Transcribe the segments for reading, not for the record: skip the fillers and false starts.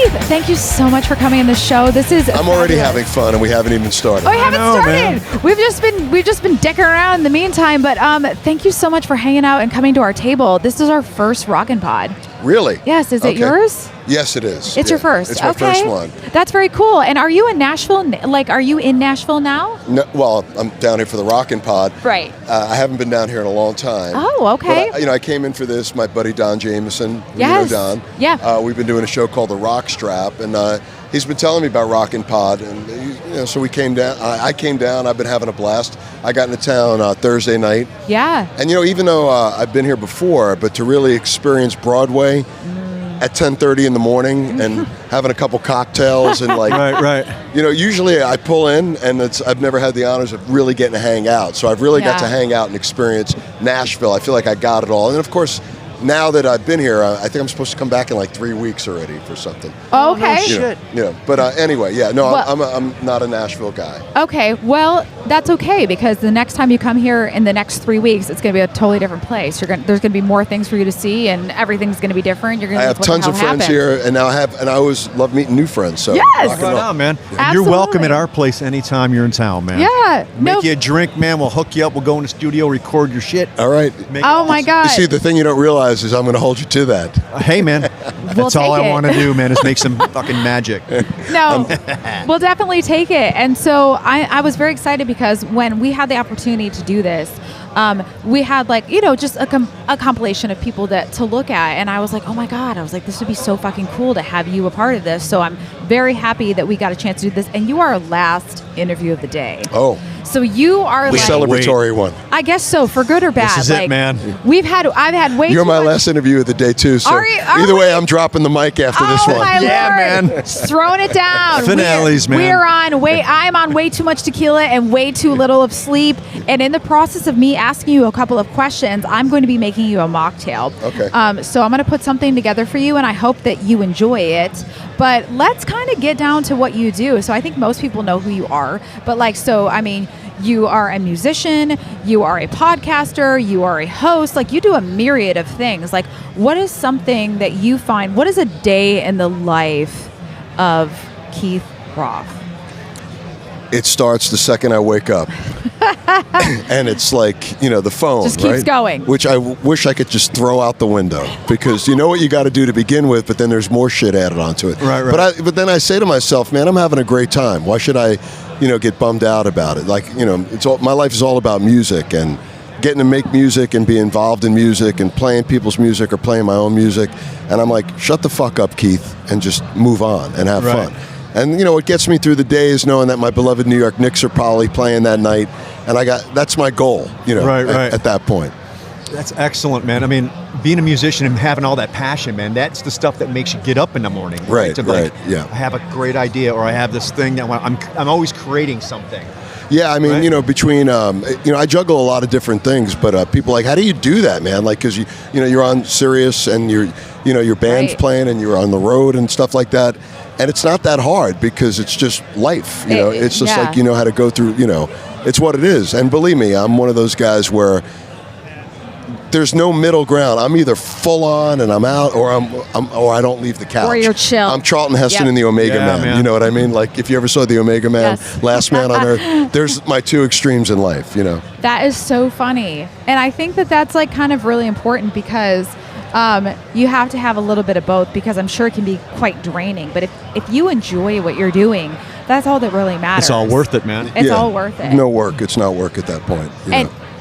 Keith, thank you so much for coming on the show. This is I'm already having fun, and we haven't even started. Oh, we haven't started. Man. We've just been dicking around in the meantime. But thank you so much for hanging out and coming to our table. This is our first Rockin' Pod. Really? Yes. Is it yours? Yes, it is. It's your first. It's my first one. That's very cool. And are you in Nashville? Like, are you in Nashville now? No, well, I'm down here for the Rockin' Pod. Right. I haven't been down here in a long time. Oh, okay. But I came in for this. My buddy Don Jameson. Yes. You know Don. Yeah. We've been doing a show called The Rock Strap, and he's been telling me about Rockin' Pod, and so we came down. I came down. I've been having a blast. I got into town Thursday night. Yeah. And even though I've been here before, but to really experience Broadway at 10:30 in the morning and having a couple cocktails and right. Usually I pull in and I've never had the honors of really getting to hang out. So I've really got to hang out and experience Nashville. I feel like I got it all. And of course, now that I've been here, I think I'm supposed to come back in like 3 weeks already for something. Oh, okay. Shit. But anyway, I'm not a Nashville guy. Okay, well, that's okay because the next time you come here in the next 3 weeks, it's going to be a totally different place. There's going to be more things for you to see, and everything's going to be different. You're going to I have tons of friends here, and I always love meeting new friends. So yes, rock and roll. Right on, man. Absolutely. And you're welcome at our place anytime you're in town, man. Yeah. Make you a drink, man. We'll hook you up. We'll go in the studio, record your shit. All right. Oh my God. You see, the thing you don't realize is I'm going to hold you to that. Hey, man. That's all I want to do, man, is make some fucking magic. No, we'll definitely take it. And so I was very excited because when we had the opportunity to do this, we had just a compilation of people to look at, and I was like, oh my God, I was like, this would be so fucking cool to have you a part of this. So I'm very happy that we got a chance to do this, and you are our last interview of the day. Oh. So you are The celebratory one. I guess so, for good or bad. This is it, man. I've had way You're too my much. last interview of the day too. So Are either way, I'm dropping the mic after this one. My Yeah, Lord. man. Throwing it down. Finales, man. I'm on way too much tequila and way too little of sleep. And in the process of me asking you a couple of questions, I'm going to be making you a mocktail. Okay. So I'm going to put something together for you, and I hope that you enjoy it. But let's kind of get down to what you do. So I think most people know who you are. But you are a musician, you are a podcaster, you are a host, you do a myriad of things. What is something that you find, what is a day in the life of Keith Roth? It starts the second I wake up. And it's the phone, just keeps going. Which I wish I could just throw out the window because you know what you got to do to begin with, but then there's more shit added onto it. Right. But then I say to myself, man, I'm having a great time. Why should I, get bummed out about it? My life is all about music and getting to make music and be involved in music and playing people's music or playing my own music. And I'm like, shut the fuck up, Keith, and just move on and have fun. And what gets me through the day is knowing that my beloved New York Knicks are probably playing that night, and that's my goal. At that point. That's excellent, man. I mean, being a musician and having all that passion, man, that's the stuff that makes you get up in the morning. Right. I have a great idea, or I have this thing that I'm always creating something. Yeah, I mean, between I juggle a lot of different things, but people are like, how do you do that, man? Because you're on Sirius and your band's playing and you're on the road and stuff like that. And it's not that hard because it's just life, it's just how to go through, it's what it is. And believe me, I'm one of those guys where there's no middle ground. I'm either full on and I'm out, or I don't leave the couch. Or you're chill. I'm Charlton Heston in the Omega Man. You know what I mean? If you ever saw the Omega Man, Last Man on Earth, there's my two extremes in life, That is so funny. And I think that's kind of really important because you have to have a little bit of both, because I'm sure it can be quite draining. But if you enjoy what you're doing, that's all that really matters. It's all worth it, man. It's all worth it. No work. It's not work at that point.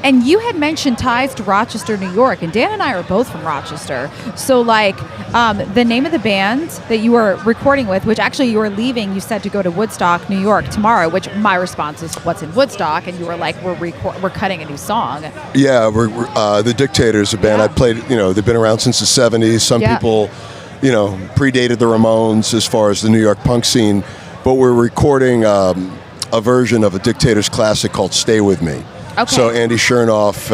And you had mentioned ties to Rochester, New York, and Dan and I are both from Rochester. So, the name of the band that you were recording with, which actually you were leaving, you said to go to Woodstock, New York tomorrow, which my response is, what's in Woodstock? And you were like, we're cutting a new song. Yeah, we're the Dictators, a band I played, they've been around since the 70s. Some people, predated the Ramones as far as the New York punk scene. But we're recording a version of a Dictators classic called Stay With Me. Okay. So Andy Chernoff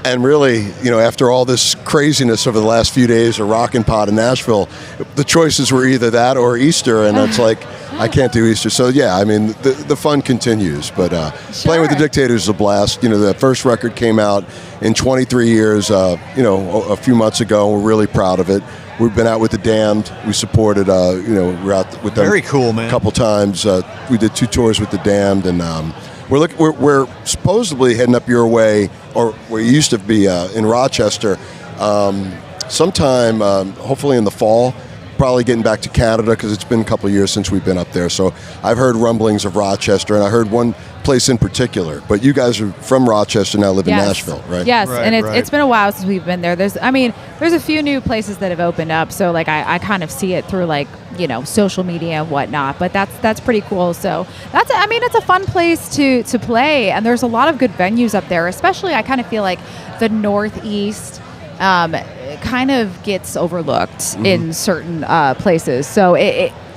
and really, after all this craziness over the last few days of Rockin' Pod in Nashville, the choices were either that or Easter, and it's like, I can't do Easter. So yeah, I mean, the fun continues, but playing with the Dictators is a blast. The first record came out in 23 years, a few months ago, and we're really proud of it. we've been out with the Damned. We supported, we're out with them. Very cool, man. A couple times. We did 2 tours with the Damned, and we're supposedly heading up your way, or where you used to be in Rochester, sometime, hopefully in the fall. Probably getting back to Canada because it's been a couple of years since we've been up there. So I've heard rumblings of Rochester, and I heard one place in particular. But you guys are from Rochester, now live in Nashville, right? Yes, right, and it's been a while since we've been there. There's a few new places that have opened up. So like I kind of see it through like social media and whatnot. But that's pretty cool. So it's a fun place to play, and there's a lot of good venues up there. Especially I kind of feel like the Northeast. Kind of gets overlooked in certain places. So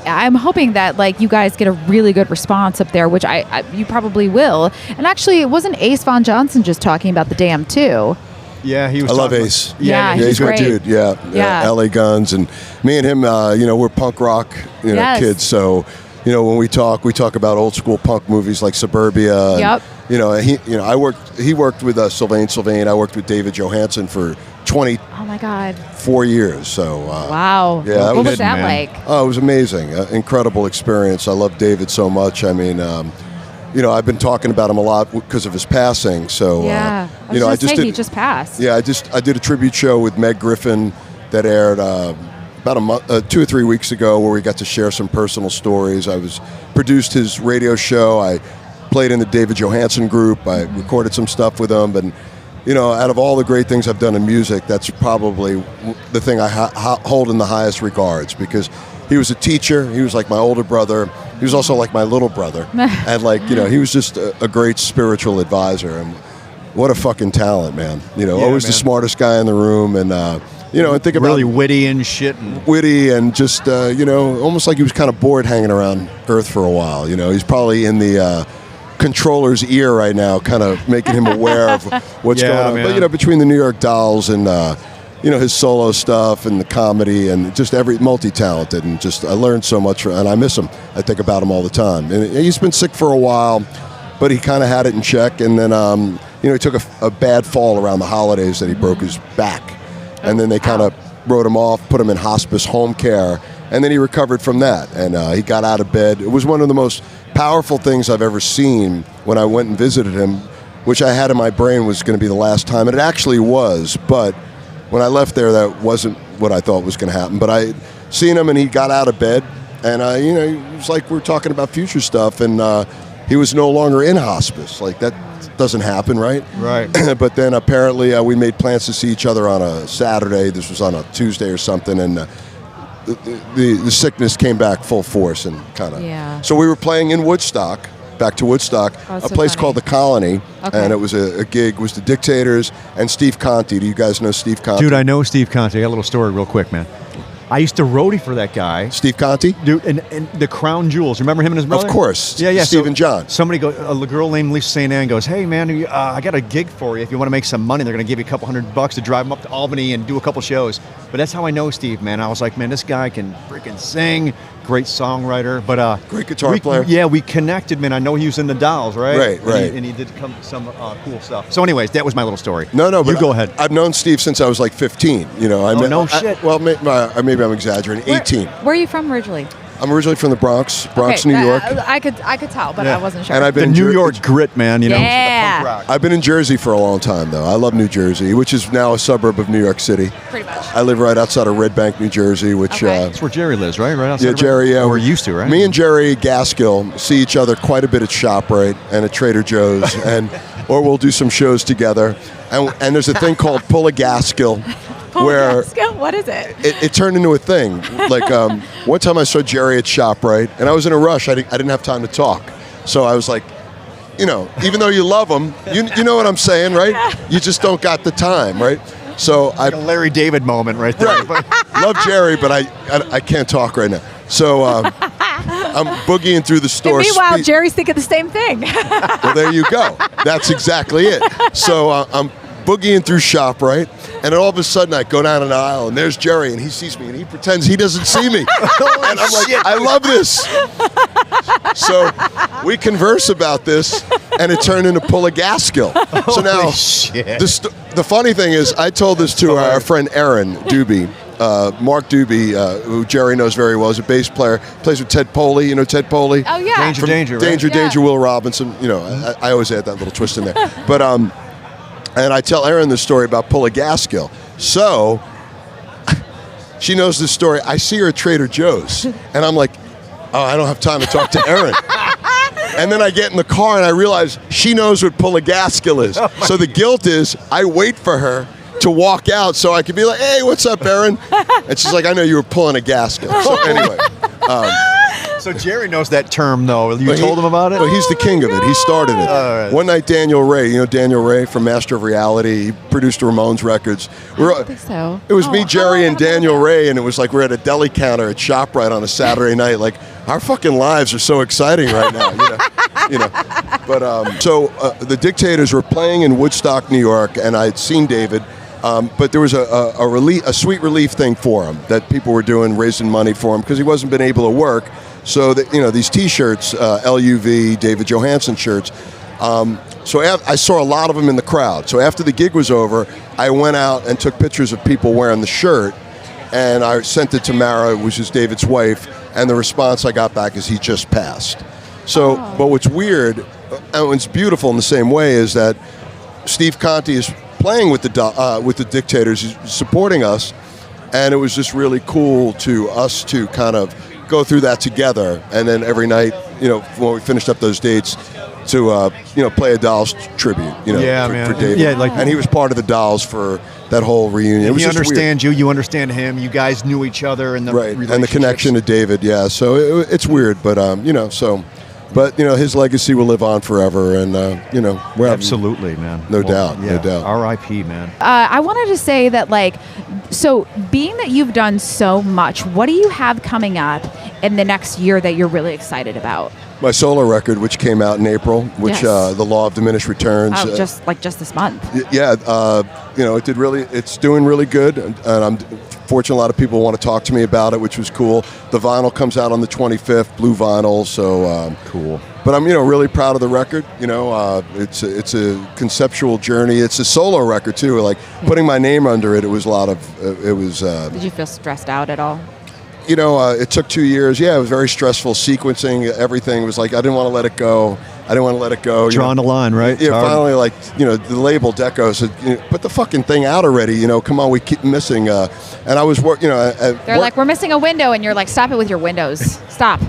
I'm hoping that like you guys get a really good response up there, which you probably will. And actually, wasn't Ace Von Johnson just talking about the Dam too? Yeah, he was. I love Ace. Yeah, he's a great. good dude. Yeah. LA Guns, and me and him, we're punk rock, kids. So, when we talk about old school punk movies like Suburbia. Yep. He worked with Sylvain Sylvain. I worked with David Johansen for 4 years. So wow. Yeah, what was that like? Oh, it was amazing. Incredible experience. I love David so much. I mean, I've been talking about him a lot because of his passing. So yeah, he just passed. Yeah, I did a tribute show with Meg Griffin that aired about a month, 2 or 3 weeks ago, where we got to share some personal stories. I produced his radio show. I played in the David Johansen group. I recorded some stuff with him, and out of all the great things I've done in music, that's probably the thing I hold in the highest regards, because he was a teacher. He was like my older brother. He was also like my little brother, and he was just a great spiritual advisor. And what a fucking talent, man! Always the smartest guy in the room, and and think about really witty and shit. Witty and just almost like he was kind of bored hanging around Earth for a while. He's probably in the controller's ear right now, kind of making him aware of what's going on. Man. But between the New York Dolls and his solo stuff and the comedy and just every multi-talented, and just I learned so much, and I miss him. I think about him all the time. And he's been sick for a while, but he kind of had it in check. And then he took a bad fall around the holidays that he broke his back, and then they kind of wrote him off, put him in hospice home care, and then he recovered from that, and he got out of bed. It was one of the most powerful things I've ever seen when I went and visited him, which I had in my brain was going to be the last time, and it actually was. But when I left there, that wasn't what I thought was going to happen. But I seen him, and he got out of bed, and it was like we're talking about future stuff, and he was no longer in hospice. Like that doesn't happen, right? Right. But then apparently we made plans to see each other on a Saturday. This was on a Tuesday or something, and the sickness came back full force, and kind of. Yeah. So we were playing in Woodstock, back to Woodstock, a place called the Colony, and it was a gig. It was the Dictators and Steve Conte. Do you guys know Steve Conte? Dude, I know Steve Conte. I got a little story real quick, man. I used to roadie for that guy. Steve Conte? Dude, and the Crown Jewels. Remember him and his brother? Of course. Yeah. Steve and John. Somebody a girl named Lisa St. Anne goes, hey, man, I got a gig for you. If you want to make some money, they're going to give you a couple $100 to drive them up to Albany and do a couple shows. But that's how I know Steve, man. I was like, man, this guy can freaking sing. Great songwriter. But great guitar player. Yeah, we connected, man. I know he was in the Dolls, right? Right. And he did some cool stuff. So anyways, that was my little story. No, but you go ahead. I've known Steve since I was like 15. No shit. Well, maybe I'm exaggerating. 18. Where are you from originally? I'm originally from the Bronx, New York. I could tell, but I wasn't sure. And I've been New York grit, man. Yeah. Punk rock. I've been in Jersey for a long time, though. I love New Jersey, which is now a suburb of New York City. Pretty much. I live right outside of Red Bank, New Jersey, which... That's where Jerry lives, right? Right outside. Yeah, Jerry. Yeah, we're used to, right? Me and Jerry Gaskill see each other quite a bit at ShopRite and at Trader Joe's, or we'll do some shows together. And there's a thing called Pull a Gaskill. What is it? It turned into a thing. Like one time I saw Jerry at ShopRite, and I was in a rush. I didn't have time to talk, so I was like, even though you love him, you know what I'm saying, right? You just don't got the time, right? So like a Larry David moment right there. Right. Love Jerry, but I can't talk right now. So I'm boogieing through the store. And meanwhile, Jerry's thinking the same thing. Well, there you go. That's exactly it. So I'm boogieing through ShopRite, and then all of a sudden I go down an aisle, and there's Jerry, and he sees me, and he pretends he doesn't see me. And I'm like, I love this. So we converse about this, and it turned into Pull a Gaskill. So now, the funny thing is, I told this to our friend Aaron Doobie, Mark Doobie, who Jerry knows very well, is a bass player, plays with Ted Poley. You know Ted Poley? Oh, yeah. Danger, right? Danger, Will Robinson. You know, I always add that little twist in there. But and I tell Erin this story about Pull a Gaskill. So she knows this story. I see her at Trader Joe's, and I'm like, oh, I don't have time to talk to Erin. And then I get in the car and I realize she knows what Pull a Gaskill is. So the guilt is I wait for her to walk out so I can be like, hey, what's up, Erin? And she's like, I know you were pulling a gaskill. So anyway. So Jerry knows that term, though. You told him about it? Well, he's the king of it. He started it. Right. One night, Daniel Ray, you know Daniel Ray from Master of Reality, he produced the Ramones records. I don't think so. It was me, Jerry, and Daniel Ray, and it was like we're at a deli counter at ShopRite on a Saturday night. Like, our fucking lives are so exciting right now, you know. But the Dictators were playing in Woodstock, New York, and I'd seen David. But there was a sweet relief thing for him that people were doing, raising money for him because he wasn't been able to work. So that, you know, these T-shirts, LUV, David Johansen shirts. So I saw a lot of them in the crowd. So after the gig was over, I went out and took pictures of people wearing the shirt, and I sent it to Mara, which is David's wife. And the response I got back is he just passed. So, but what's weird, and what's beautiful in the same way, is that Steve Conti is playing with the Dictators, he's supporting us, and it was just really cool to us to kind of go through that together. And then every night, you know, when we finished up those dates, to play a Dolls tribute, you know, for David. Yeah, like, and he was part of the Dolls for that whole reunion. It was he just understands weird. You understand him. You guys knew each other, and the and the connection to David. Yeah, so it's weird, but But, you know, his legacy will live on forever, and, you know, we're absolutely, man. No doubt. R.I.P., man. I wanted to say that, like, so being that you've done so much, what do you have coming up in the next year that you're really excited about? My solo record, which came out in April, which The Law of Diminished Returns. Oh, just this month. Yeah, you know, it's doing really good, and I'm fortunate a lot of people want to talk to me about it, which was cool. The vinyl comes out on the 25th, blue vinyl, so cool. But I'm, you know, really proud of the record. You know, it's a conceptual journey. It's a solo record too. Like putting my name under it, it was a lot of. Did you feel stressed out at all? You know, it took 2 years. Yeah, it was very stressful. Sequencing, everything was like I didn't want to let it go. Drawing the line, right? Yeah, finally, like, you know, the label Deco said, you know, put the fucking thing out already. You know, come on, we keep missing. And I was working. You know, they're like, we're missing a window, and you're like, stop it with your windows. Stop.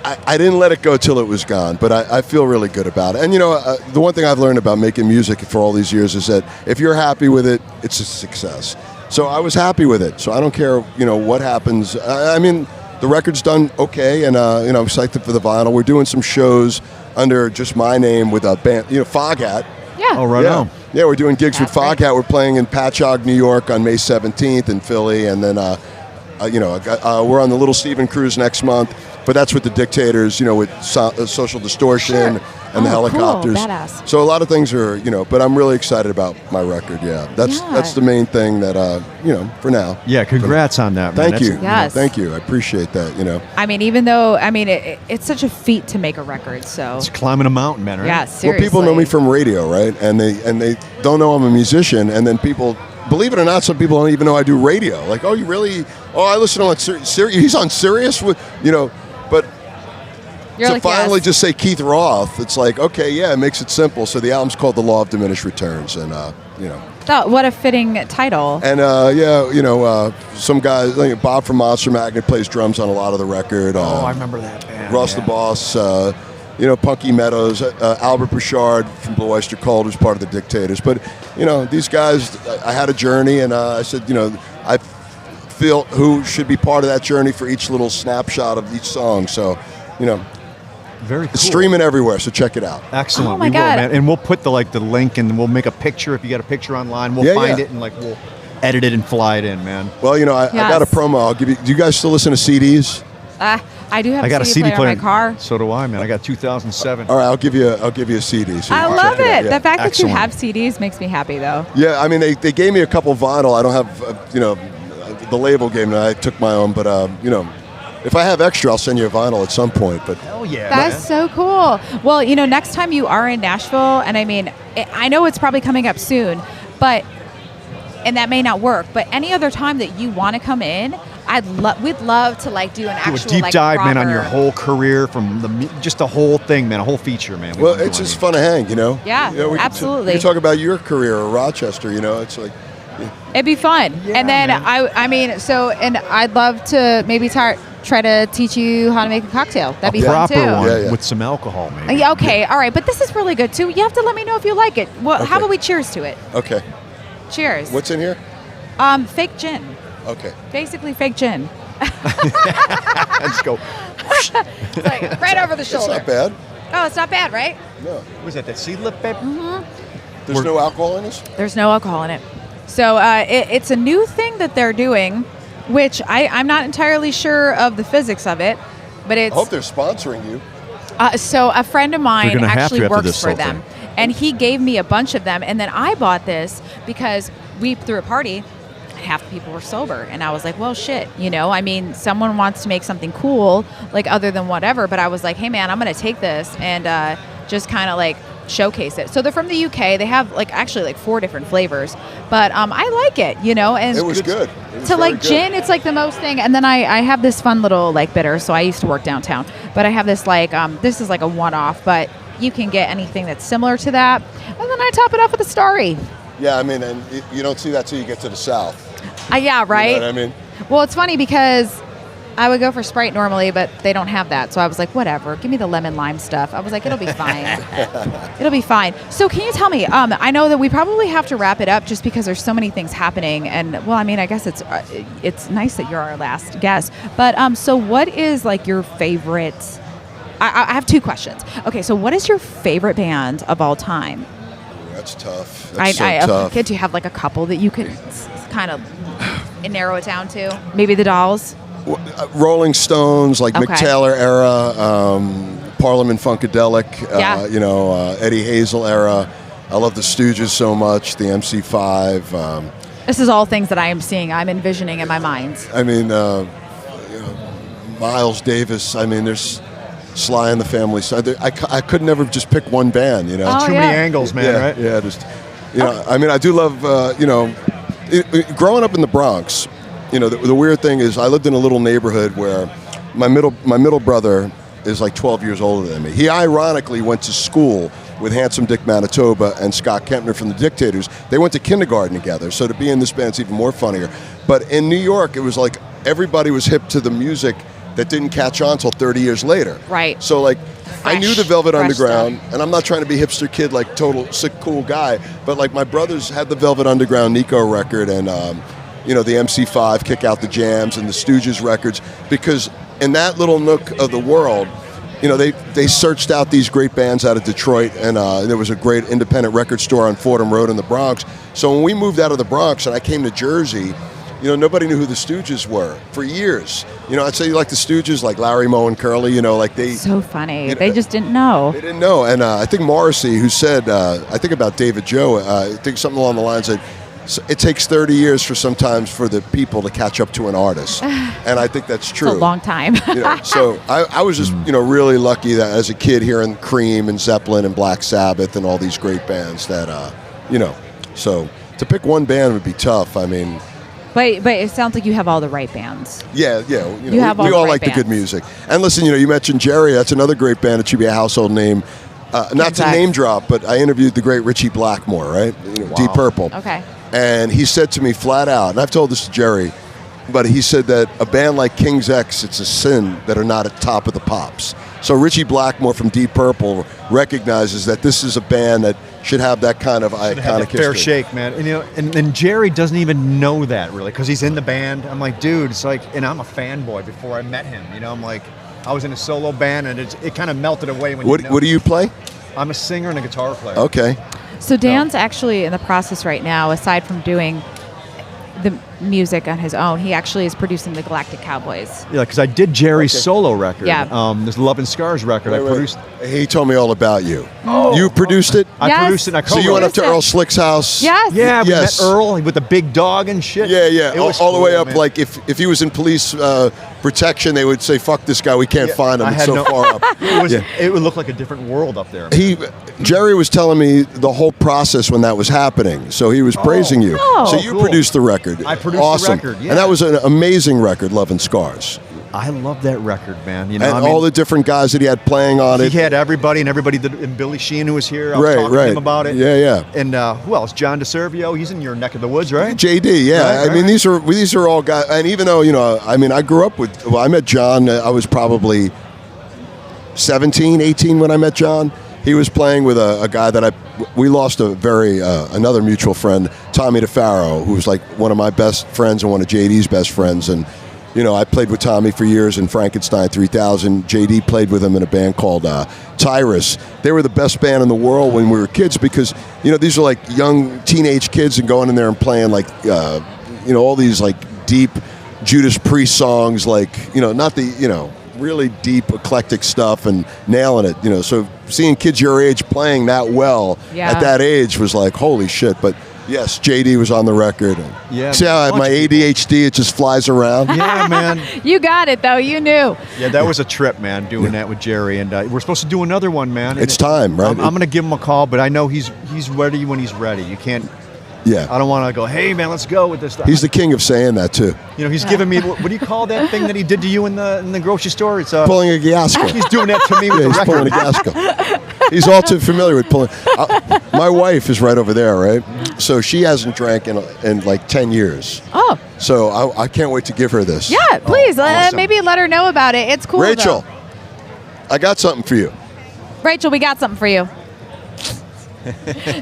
I didn't let it go till it was gone, but I feel really good about it. And, you know, the one thing I've learned about making music for all these years is that if you're happy with it, it's a success. So I was happy with it. So I don't care, you know, what happens. I mean, the record's done okay, and, you know, I'm excited for the vinyl. We're doing some shows under just my name with a band, you know, Foghat. Yeah. Oh, right on. Yeah, we're doing gigs with Foghat. Great. We're playing in Patchogue, New York on May 17th in Philly, and then, you know, we're on the Little Steven cruise next month. But that's with the Dictators, you know, with Social Distortion and the Helicopters. Cool. Badass. So a lot of things are, you know, but I'm really excited about my record. Yeah, that's the main thing that, you know, for now. Yeah, congrats on that, man. Thank you. Yes. Thank you. I appreciate that. You know. I mean, even though it's such a feat to make a record, so it's climbing a mountain, man. Right? Yeah, seriously. Well, people know me from radio, right? And they don't know I'm a musician, and then people. Believe it or not, some people don't even know I do radio. Like, oh, you really? Oh, I listen to Sirius. He's on Sirius with, you know, but. You're to like, finally yes. just say Keith Roth, it's like, okay, yeah, it makes it simple. So the album's called The Law of Diminished Returns, and, you know. Oh, what a fitting title. And, yeah, you know, some guys, like Bob from Monster Magnet plays drums on a lot of the record. I remember that band. Ross the Boss, you know, Punky Meadows, Albert Bouchard from Blue Oyster Cult, who's part of the Dictators. But, you know, these guys, I had a journey, and I said, you know, I feel who should be part of that journey for each little snapshot of each song. So, you know. Very cool. It's streaming everywhere, so check it out. Excellent. Oh my we God. will, man. And we'll put the link, and we'll make a picture. If you got a picture online, we'll find it, and we'll edit it and fly it in, man. Well, you know, I got a promo. I'll give you. Do you guys still listen to CDs? I do have I got a CD player in my car. So do I, man. I got 2007. All right, I'll give you a CD. So I you can love check it. out. Yeah. The fact that you Excellent. have CDs makes me happy, though. Yeah, I mean, they gave me a couple vinyl. I don't have, you know, the label gave me. I took my own, but you know. If I have extra, I'll send you a vinyl at some point. But hell yeah, that's so cool. Well, you know, next time you are in Nashville, and I mean, I know it's probably coming up soon, but and that may not work. But any other time that you want to come in, we'd love to like do an Do actual a deep like, dive, man, on proper- your whole career from just the whole thing, man, a whole feature, man. Well, it's just fun to hang, you know. Yeah, You know, we absolutely. Could talk about your career or Rochester, you know. It's like. It'd be fun. Yeah, and then man. I mean, and I'd love to maybe try to teach you how to make a cocktail. That'd be fun proper too. one Yeah, yeah. with some alcohol, man. Yeah, okay, all right, but this is really good too. You have to let me know if you like it. Well, how Okay. about we cheers to it? Okay. Cheers. What's in here? Fake gin. Okay. Basically, fake gin. Let's go. It's like right over the It's shoulder. not bad. Oh, it's not bad, right? No. Was that seed lip, babe? There's no alcohol in this? There's no alcohol in it. So it's a new thing that they're doing, which I'm not entirely sure of the physics of it, but I it's hope they're sponsoring you. so a friend of mine gonna have actually to after works this for whole them, thing. and he gave me a bunch of them, and then I bought this because we threw a party. Half the people were sober, and I was like, well, shit, you know, I mean, someone wants to make something cool, like other than whatever, but I was like, hey man, I'm gonna take this and just kind of like showcase it. So they're from the UK. They have like actually like 4 different flavors, but I like it, you know, and It was good. It was to very like good. gin, it's like the most thing. And then I have this fun little like bitter. So I used to work downtown, but I have this like this is like a one-off, but you can get anything that's similar to that. And then I top it off with a Starry. Yeah, I mean, and you don't see that till you get to the South. Yeah, right. You know what I mean? Well, it's funny because I would go for Sprite normally, but they don't have that. So I was like, whatever, give me the lemon lime stuff. I was like, it'll be fine. It'll be fine. So can you tell me, I know that we probably have to wrap it up just because there's so many things happening. And well, I mean, I guess it's nice that you're our last guest. But so what is like your favorite, I have 2 questions. Okay, so what is your favorite band of all time? That's tough. That's so tough. Do you have like a couple that you could kind of narrow it down to? Maybe the Dolls? Rolling Stones, like Okay. Mick Taylor era, Parliament Funkadelic, Yeah. you know, Eddie Hazel era. I love the Stooges so much, the MC5. This is all things that I am seeing. I'm envisioning in my mind. I mean, you know, Miles Davis. I mean, there's Sly and the Family. So I could never just pick one band, you know. Oh, Too yeah. many angles, man, yeah, right? Yeah, just, you know, I mean, I do love, you know, growing up in the Bronx, you know, the weird thing is I lived in a little neighborhood where my middle brother is like 12 years older than me. He ironically went to school with Handsome Dick Manitoba and Scott Kempner from the Dictators. They went to kindergarten together, so to be in this band's even more funnier. But in New York, it was like everybody was hip to the music that didn't catch on until 30 years later. Right. So like, I knew the Velvet fresh Underground, stuff. and I'm not trying to be hipster kid, like total sick cool guy, but like my brothers had the Velvet Underground Nico record and you know, the MC5 Kick Out the Jams and the Stooges records, because in that little nook of the world, you know, they searched out these great bands out of Detroit, and there was a great independent record store on Fordham Road in the Bronx. So when we moved out of the Bronx and I came to Jersey, you know, nobody knew who the Stooges were for years. You know, I'd say like the Stooges, like Larry, Moe, and Curly, you know, like they... So funny. You know, They just didn't know. They didn't know. And I think Morrissey, who said, I think about David Joe, I think something along the lines that it takes 30 years sometimes for the people to catch up to an artist. And I think that's true. It's a long time. You know, so I was just, you know, really lucky that as a kid hearing Cream and Zeppelin and Black Sabbath and all these great bands that, you know, so to pick one band would be tough. I mean... But it sounds like you have all the right bands. Yeah. You know, have we all all the like right the good bands. music. And listen, you know, you mentioned Jerry. That's another great band. It should be a household name. Not to Exactly. name drop, but I interviewed the great Richie Blackmore, right? You know, Deep Purple. Okay. And he said to me flat out, and I've told this to Jerry, but he said that a band like King's X, it's a sin that are not at top of the pops. So Richie Blackmore from Deep Purple recognizes that this is a band that should have that kind of Had iconic that fair history. shake, man. And, you know, and Jerry doesn't even know that really because he's in the band. I'm like, dude, it's like, and I'm a fanboy before I met him. You know, I'm like, I was in a solo band and it kind of melted away when you know. What do you play? I'm a singer and a guitar player. Okay. So Dan's actually in the process right now, aside from doing music on his own. He actually is producing the Galactic Cowboys. Yeah, because I did Jerry's solo record. Yeah. This Love and Scars record. I produced. He told me all about you. You produced it? I Yes. produced it. And I So you went up to Produced it. Earl Slick's house? Yes. Yeah, we Yes. met Earl with the big dog and shit. Yeah, yeah. It was All the way cool, up, man. like if he was in police protection, they would say, "Fuck this guy, we can't find him. I It's had so no- far up." It would look like a different world up there. Jerry was telling me the whole process when that was happening, so he was praising you. Oh. So you Cool. produced the record. I produced the awesome. record, yeah. And that was an amazing record, Love and Scars. I love that record, man. You know, And I mean, all the different guys that he had playing on it. he had everybody and Billy Sheen, who was here. I was Right, talking to right. him about it. Yeah, yeah. And who else? John DeServio. He's in your neck of the woods, right? JD, yeah. Right, I mean, these are all guys. And even though, I mean, I grew up with, I met John, I was probably 17, 18 when I met John. He was playing with a guy that we lost another mutual friend, Tommy DeFaro, who was like one of my best friends and one of JD's best friends. And, I played with Tommy for years in Frankenstein 3000. JD played with him in a band called Tyrus. They were the best band in the world when we were kids because, these are like young teenage kids and going in there and playing like, all these like deep Judas Priest songs, like, not the, really deep eclectic stuff and nailing it, so seeing kids your age playing that well at that age was like, holy shit. But yes, JD was on the record. Yeah, see how I have my ADHD, it just flies around? Yeah, man. You got it, though. You knew. Yeah, that was a trip, man, doing that with Jerry. And we're supposed to do another one, man. It's time, right? I'm going to give him a call, but I know he's ready when he's ready. You can't. Yeah. I don't want to go, hey, man, let's go with this stuff. He's the king of saying that, too. He's giving me, what do you call that thing that he did to you in the grocery store? It's pulling a Gaskell. He's doing that to me with Yeah, the he's record. pulling a Gaskell. He's all too familiar with pulling. My wife is right over there, right? So she hasn't drank in like 10 years. Oh. So I can't wait to give her this. Yeah, please. awesome. Maybe let her know about it. It's cool, Rachel, though. I got something for you. Rachel, we got something for you.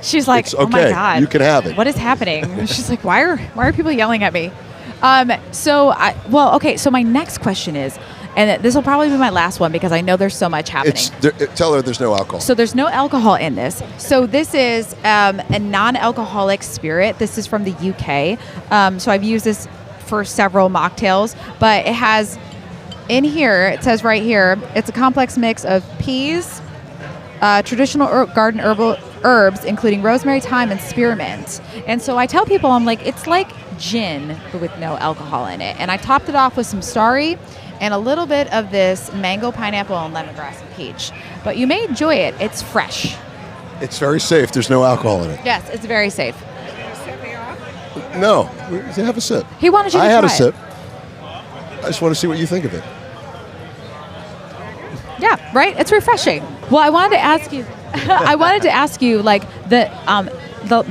She's like, It's oh my okay. God. You can have it. What is happening? She's like, why are people yelling at me? So my next question is, and this will probably be my last one because I know there's so much happening. Tell her there's no alcohol. So there's no alcohol in this. So this is a non-alcoholic spirit. This is from the UK. So I've used this for several mocktails, but it has in here, it says right here, it's a complex mix of peas, traditional garden herbs, including rosemary, thyme, and spearmint. And so I tell people, I'm like, it's like gin, but with no alcohol in it. And I topped it off with some starry and a little bit of this mango, pineapple, and lemongrass and peach. But you may enjoy it. It's fresh. It's very safe. There's no alcohol in it. Yes, it's very safe. No. Have a sip. He wanted you to I had try a it. sip. I just want to see what you think of it. Yeah, right? It's refreshing. Well, I wanted to ask you, like, the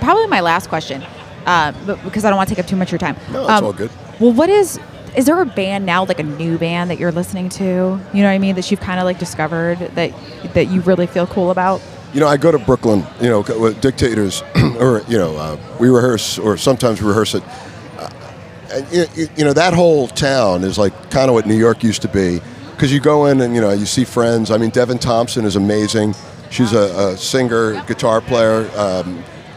probably my last question, but because I don't want to take up too much of your time. No, it's all good. Well, is there a band now, like a new band that you're listening to, you know what I mean, that you've kind of like discovered that you really feel cool about? I go to Brooklyn, with Dictators, or, we rehearse, or sometimes we rehearse it. And, that whole town is like kind of what New York used to be. Because you go in and, you see friends. I mean, Devin Thompson is amazing. She's a singer, guitar player.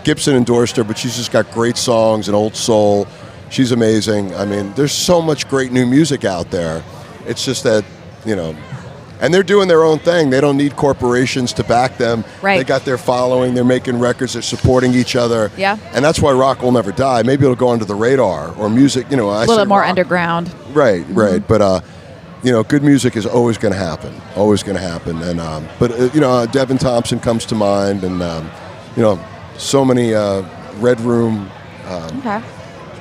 Gibson endorsed her, but she's just got great songs and old soul. She's amazing. I mean, there's so much great new music out there. It's just that, and they're doing their own thing. They don't need corporations to back them. Right. They got their following. They're making records. They're supporting each other. Yeah. And that's why rock will never die. Maybe it'll go under the radar, or music, A little bit more underground. Right, right. But, good music is always going to happen. Always going to happen. And Devin Thompson comes to mind, and so many Red Room, Okay.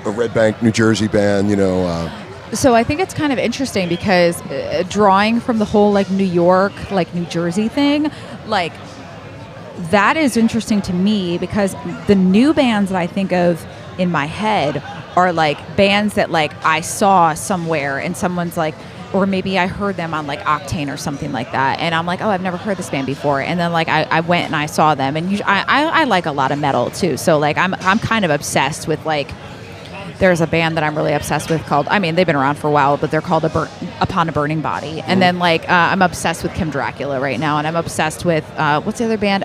a Red Bank, New Jersey band. So I think it's kind of interesting because drawing from the whole like New York, like New Jersey thing, like that is interesting to me because the new bands that I think of in my head are like bands that like I saw somewhere and someone's like, or maybe I heard them on like Octane or something like that, and I'm like, oh, I've never heard this band before, and then like I went and I saw them, and I like a lot of metal too, so like I'm kind of obsessed with like, there's a band that I'm really obsessed with called, I mean they've been around for a while, but they're called Upon a Burning Body, and then like I'm obsessed with Kim Dracula right now, and I'm obsessed with what's the other band,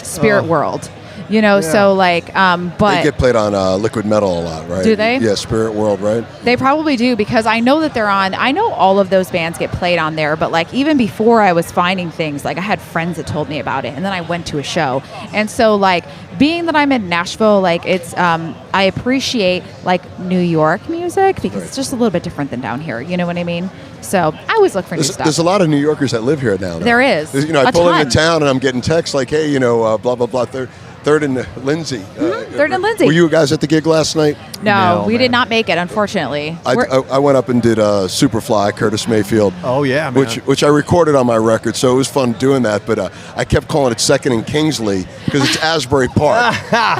Spirit World. You know, Yeah. so like, but They get played on Liquid Metal a lot, right? Do they? Yeah, Spirit World, right? they probably do, because I know that they're on. I know all of those bands get played on there, but like even before I was finding things, like I had friends that told me about it, and then I went to a show, and so like being that I'm in Nashville, like it's I appreciate like New York music because it's just a little bit different than down here. You know what I mean? So I always look for new stuff. There's a lot of New Yorkers that live here now. Though. There is. You know, I A pull ton. into town and I'm getting texts like, hey, you know, blah, blah, blah, Third and Lindsay. Third and Lindsay. Were you guys at the gig last night? No, we man. did not make it, unfortunately. I went up and did Superfly, Curtis Mayfield. Oh, yeah, man. Which I recorded on my record, so it was fun doing that. But I kept calling it Second and Kingsley because it's Asbury Park,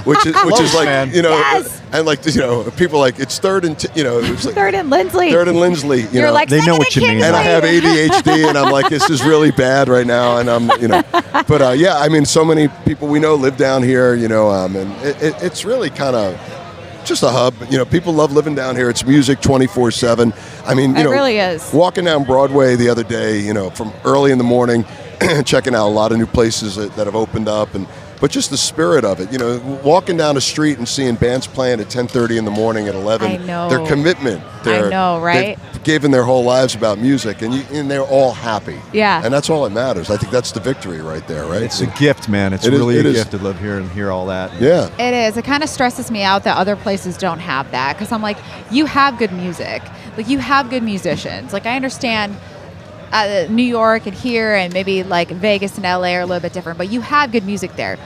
which is like, man. you know, Yes. and like, you know, people like it's Third and you know, it was like Third and Lindsley. Third and Lindsley. You You're know, like, They know "Second what you mean." Kingsley." and I have ADHD, and I'm like, this is really bad right now, and I'm, you know, but yeah, I mean, so many people we know live down here, you know, and it's really kind of just a hub. You know, people love living down here. It's music 24/7. I mean, you It know, really is. walking down Broadway the other day, you know, from early in the morning, checking out a lot of new places that have opened up, but just the spirit of it, you know, walking down the street and seeing bands playing at 10:30 in the morning at 11. I know. Their commitment. I know, right? They've given their whole lives about music, and they're all happy. Yeah. And that's all that matters. I think that's the victory right there, right? It's a gift, man. It's It is- really it a is. gift to live here and hear all that. Yeah. It is. It kind of stresses me out that other places don't have that, because I'm like, you have good music. Like, you have good musicians. Like, I understand New York and here and maybe like Vegas and LA are a little bit different, but you have good music there.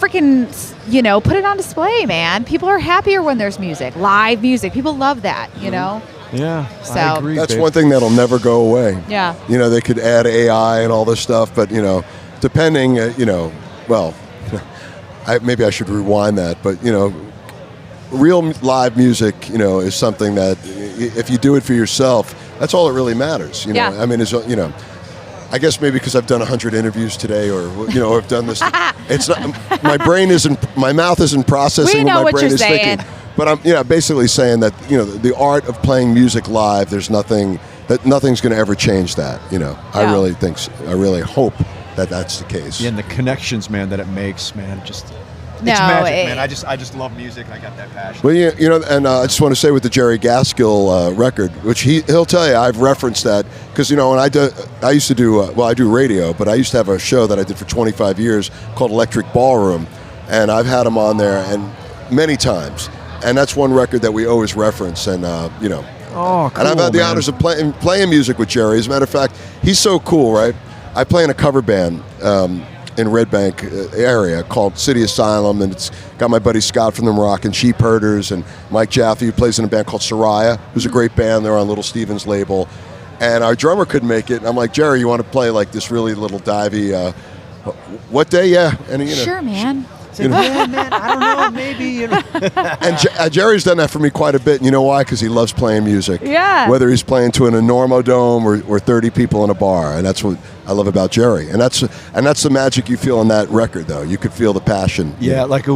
Freaking, you know, put it on display, man. People are happier when there's music, live music. People love that, you know? Yeah, So- I agree. That's babe. one thing that'll never go away. Yeah. You know, they could add AI and all this stuff, but, you know, depending, you know, well, maybe I should rewind that, but, you know, real live music, you know, is something that if you do it for yourself, that's all that really matters. You know, Yeah. I mean, you know, I guess maybe because I've done 100 interviews today, or you know, I've done this. It's not my mouth isn't processing We know what my what brain you're is saying. thinking. But I'm basically saying that, you know, the art of playing music live, nothing's going to ever change that. You know, Yeah. I really hope that that's the case. Yeah, and the connections, man, that it makes, man, just No, it's magic, it- man. I just love music. I got that passion. Well, you know, and I just want to say with the Jerry Gaskill record, which he'll tell you, I've referenced that because, you know, when I used to do, I do radio, but I used to have a show that I did for 25 years called Electric Ballroom, and I've had him on there and many times, and that's one record that we always reference, and you know, Oh, cool, and I've had the man. honors of playing music with Jerry. As a matter of fact, he's so cool, right? I play in a cover band in Red Bank area called City Asylum, and it's got my buddy Scott from the Moroccan Sheep Herders and Mike Jaffe, who plays in a band called Soraya, who's a great band. They're on Little Steven's label. And our drummer couldn't make it. And I'm like, Jerry, you want to play like this really little divey, what day? Yeah. And, you know, Sure, man. you know, Yeah, man, I don't know, maybe, you know. and Jerry's done that for me quite a bit. And you know why? Because he loves playing music. Yeah. Whether he's playing to an Enormo Dome or 30 people in a bar. And that's what I love about Jerry. And that's the magic you feel in that record, though. You could feel the passion. Yeah, like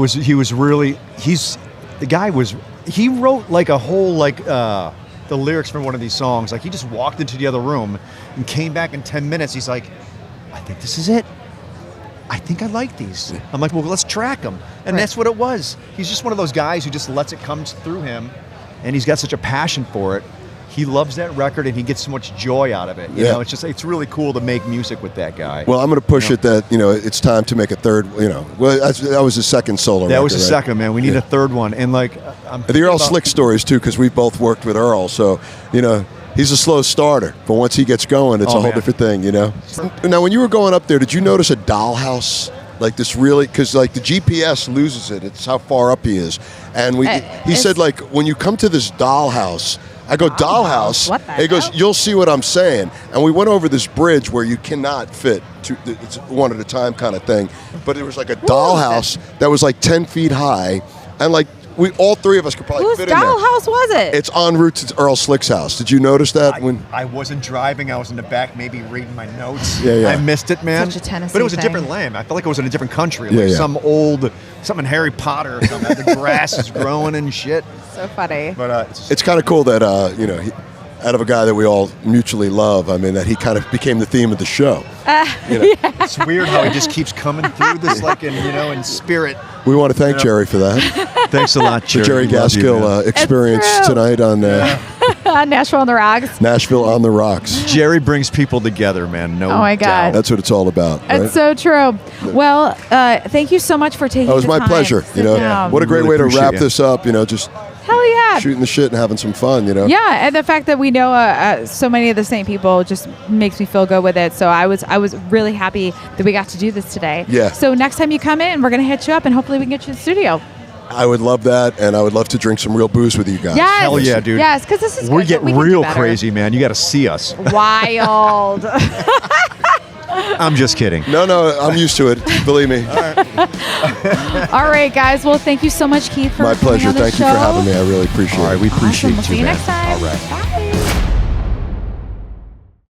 he wrote like a whole, like, the lyrics from one of these songs. Like, he just walked into the other room and came back in 10 minutes. He's like, I think this is it. I think I like these. I'm like, well, let's track them. And Right. that's what it was. He's just one of those guys who just lets it come through him, and he's got such a passion for it. He loves that record, and he gets so much joy out of it. You Yeah. know, it's really cool to make music with that guy. Well, I'm going to push You know? it that, you know, it's time to make a third, you know. Well, that was his second solo That record, was the right? second, man. We need Yeah. a third one. And like, They're all slick stories, too, because we've both worked with Earl. So, you know, he's a slow starter. But once he gets going, it's Oh, a whole man. different thing, you know. Now, when you were going up there, did you notice a dollhouse? Like this really, because like the GPS loses it. It's how far up he is. And he it's- said, like, when you come to this dollhouse, I go, dollhouse? What the He goes, hell? you'll see what I'm saying. And we went over this bridge where you cannot fit, it's one at a time kind of thing. But it was like a dollhouse that was like 10 feet high. And like, all three of us could probably Whose fit in there. dollhouse was it? It's en route to Earl Slick's house. Did you notice that? I wasn't driving. I was in the back, maybe reading my notes. Yeah. I missed it, man. Such a Tennessee but it was a thing. different land. I felt like it was in a different country. Yeah, Like yeah. something Harry Potter or something. The grass is growing and shit. So funny. But It's kind of cool that, you know, out of a guy that we all mutually love. I mean, that he kind of became the theme of the show. It's weird how he just keeps coming through this, like in spirit. We want to thank Jerry for that. Thanks a lot, Jerry. The Jerry Gaskill experience tonight on Nashville on the Rocks. Nashville on the Rocks. Jerry brings people together, man. No Oh my God. doubt. That's what it's all about. Right? It's so true. Well, thank you so much for taking That was the my time. pleasure. Sit down. What a great Really way to appreciate wrap it. this up. Just Hell yeah. shooting the shit and having some fun. Yeah, and the fact that we know so many of the same people just makes me feel good with it. So I was really happy that we got to do this today. Yeah. So next time you come in, we're gonna hit you up and hopefully we can get you in the studio. I would love that, and I would love to drink some real booze with you guys. Yes. Hell yeah, dude. Yes, because this is We're good, getting but we can do real better. crazy, man. You got to see us. Wild. I'm just kidding. No, I'm used to it. Believe me. All right, guys. Well, thank you so much, Keith, for My coming pleasure. on the Thank you show. for having me. I really appreciate All right, it. we appreciate Awesome. We'll see you man. next time. All right. Bye.